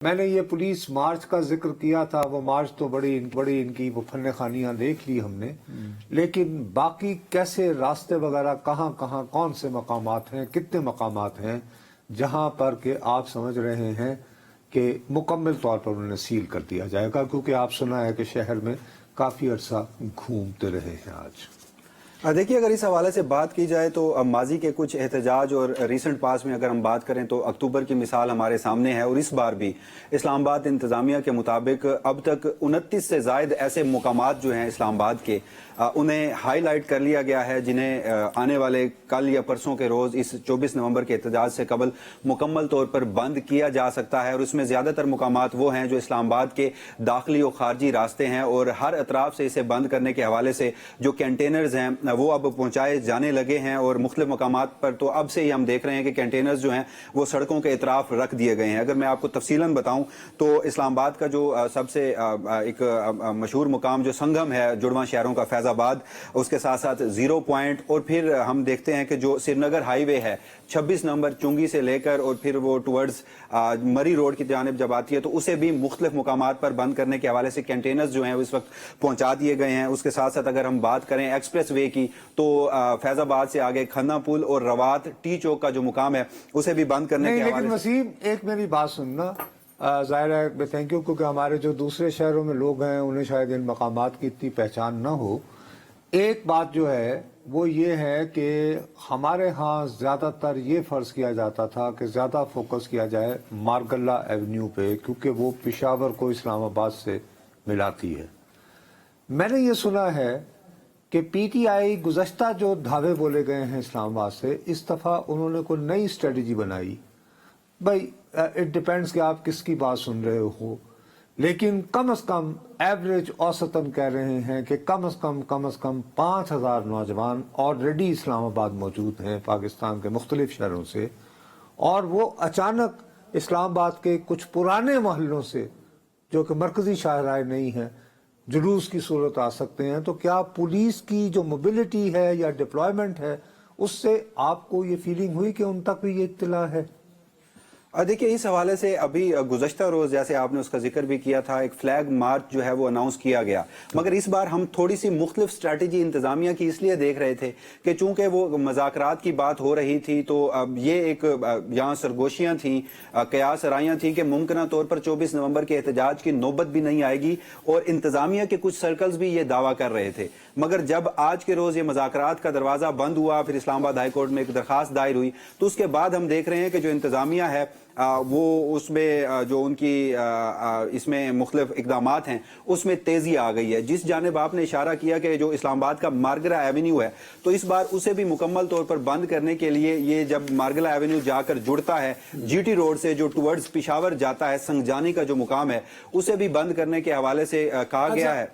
मैंने ये पुलिस मार्च का जिक्र किया था। वो मार्च तो बड़ी इनकी वो फन खानियां देख ली हमने, लेकिन बाकी कैसे रास्ते वगैरह कहाँ कहाँ कौन से मकामात हैं, कितने मकामात हैं जहां पर के आप समझ रहे हैं कि मुकम्मल तौर पर उन्हें सील कर दिया जाएगा, क्योंकि आप सुना है कि शहर में काफ़ी अरसा घूमते रहे हैं आज। देखिए, अगर इस हवाले से बात की जाए तो माजी के कुछ एहतजाज और रीसेंट पास में अगर हम बात करें तो अक्टूबर की मिसाल हमारे सामने है, और इस बार भी इस्लामाबाद इंतजामिया के मुताबिक अब तक 29 से ज़ायद ऐसे मुकामात जो हैं इस्लामाबाद के उन्हें हाईलाइट कर लिया गया है, जिन्हें आने वाले कल या परसों के रोज़ इस 24 नवंबर के एहतजाज से कबल मुकम्मल तौर पर बंद किया जा सकता है। और उसमें ज़्यादातर मुकामात वो हैं जो इस्लामाबाद के दाखिली और खारजी रास्ते हैं, और हर अतराफ से इसे बंद करने के हवाले से जो कंटेनर्स हैं वो अब पहुंचाए जाने लगे हैं। और मुख्तलिफ मकामात पर तो अब से ही हम देख रहे हैं कि कंटेनर्स जो हैं वो सड़कों के इतराफ रख दिए गए हैं। अगर मैं आपको तफसीलन बताऊं तो इस्लामाबाद का जो सबसे एक मशहूर मुकाम जो संगम है जुड़वा शहरों का फैजाबाद, उसके साथ साथ जीरो पॉइंट, और फिर हम देखते हैं कि जो श्रीनगर हाईवे है 26 नंबर चुंगी से लेकर और फिर वो टुवर्ड्स मरी रोड की जानिब जब आती है तो उसे भी मुख्तलिफ मुकामात पर बंद करने के हवाले से कंटेनर्स जो हैं इस वक्त पहुंचा दिए गए हैं। उसके साथ साथ अगर हम बात करें एक्सप्रेस वे की तो फैजाबाद से आगे खन्ना पुल और रवात टी चौक का जो मुकाम है उसे भी बंद करने के हवाले से। वसीम, एक मेरी बात सुनना, जाहिर है थैंक यू, क्योंकि हमारे जो दूसरे शहरों में लोग हैं उन्हें शायद इन मकामात की इतनी पहचान ना हो। एक बात जो है वो ये है कि हमारे यहाँ ज़्यादातर ये फ़र्ज़ किया जाता था कि ज़्यादा फोकस किया जाए मारगल्ला एवेन्यू पे, क्योंकि वो पेशावर को इस्लामाबाद से मिलाती है। मैंने ये सुना है कि पीटीआई गुज़श्ता जो धावे बोले गए हैं इस्लामाबाद से, इस दफ़ा उन्होंने कोई नई स्ट्रेटजी बनाई। भाई इट डिपेंड्स कि आप किसकी बात सुन रहे हो, लेकिन कम से कम एवरेज औसतन कह रहे हैं कि कम से कम 5000 नौजवान ऑलरेडी इस्लामाबाद मौजूद हैं पाकिस्तान के मुख्तलिफ शहरों से, और वो अचानक इस्लामाबाद के कुछ पुराने मोहल्लों से जो कि मरकज़ी शाहराह नहीं है जुलूस की सूरत आ सकते हैं। तो क्या पुलिस की जो मोबिलिटी है या डिप्लॉयमेंट है उससे आपको ये फीलिंग हुई कि उन तक भी ये इत्तला है? देखिए, इस हवाले से अभी गुज़श्ता रोज़ जैसे आपने उसका जिक्र भी किया था, एक फ्लैग मार्च जो है वो अनाउंस किया गया, मगर इस बार हम थोड़ी सी मुख्तलिफ स्ट्रैटेजी इंतजामिया की इसलिए देख रहे थे कि चूंकि वो मज़ाकरात की बात हो रही थी तो अब ये एक यहाँ सरगोशियाँ थीं, कयास राइयाँ थीं कि मुमकिन तौर पर 24 नवंबर के एहतजाज की नौबत भी नहीं आएगी, और इंतजामिया के कुछ सर्कल्स भी ये दावा कर रहे थे। मगर जब आज के रोज़ ये मज़ाकरात का दरवाज़ा बंद हुआ, फिर इस्लामाबाद हाई कोर्ट में एक दरखास्त दायर हुई, तो उसके बाद हम देख रहे हैं कि जो इंतजामिया है वो उसमें जो उनकी इसमें मुख्तलिफ इकदामात हैं उसमें तेज़ी आ गई है। जिस जानिब आपने इशारा किया कि जो इस्लामाबाद का मारगला एवेन्यू है, तो इस बार उसे भी मुकम्मल तौर पर बंद करने के लिए ये जब मारगला एवेन्यू जाकर जुड़ता है जीटी रोड से जो टुवर्ड्स पिशावर जाता है, संगजानी का जो मुकाम है उसे भी बंद करने के हवाले से कहा गया है।